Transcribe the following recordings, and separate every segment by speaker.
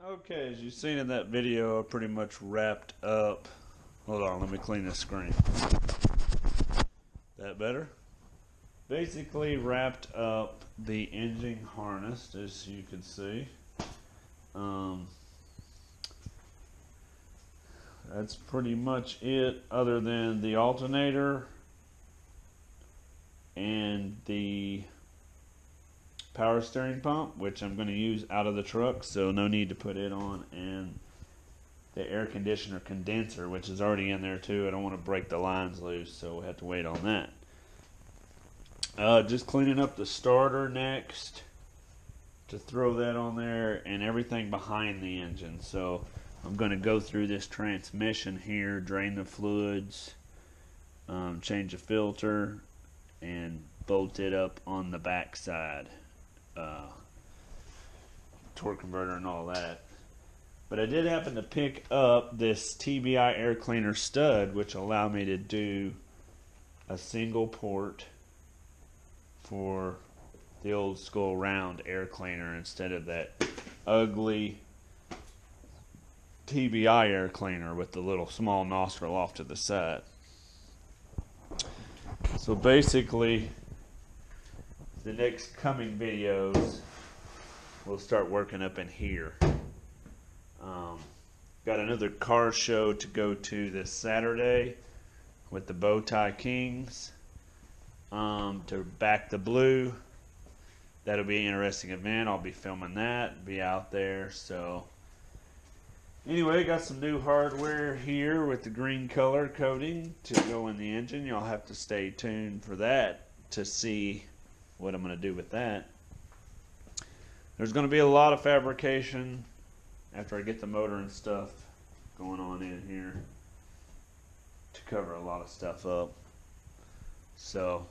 Speaker 1: Okay, as you've seen in that video, I pretty much wrapped up. Hold on, let me clean the screen. That better? Basically wrapped up the engine harness, as you can see. That's pretty much it, other than the alternator and the power steering pump, which I'm going to use out of the truck, so no need to put it on, and the air conditioner condenser, which is already in there too. I don't want to break the lines loose, so we'll have to wait on that. Just cleaning up the starter next to throw that on there, and everything behind the engine. So I'm going to go through this transmission here, drain the fluids, change the filter, and bolt it up on the back side. Torque converter and all that. But I did happen to pick up this TBI air cleaner stud, which allowed me to do a single port for the old school round air cleaner instead of that ugly TBI air cleaner with the little small nostril off to the side. So basically, the next coming videos we'll start working up in here. Got another car show to go to this Saturday with the Bowtie Kings to back the blue. That'll be an interesting event. I'll be filming that, be out there. So anyway, got some new hardware here with the green color coating to go in the engine. You'll have to stay tuned for that to see what I'm going to do with that. There's going to be a lot of fabrication after I get the motor and stuff going on in here to cover a lot of stuff up. So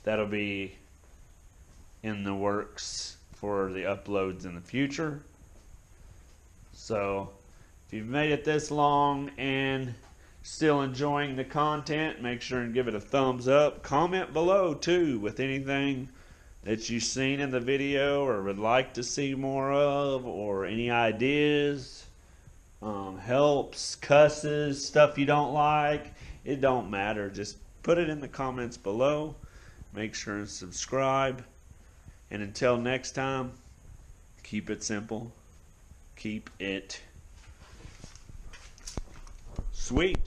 Speaker 1: that'll be in the works for the uploads in the future. So if you've made it this long and still enjoying the content, make sure and give it a thumbs up. Comment below too with anything that you've seen in the video or would like to see more of, or any ideas, helps, cusses, stuff you don't like. It don't matter. Just put it in the comments below. Make sure and subscribe. And until next time, keep it simple. Keep it sweet.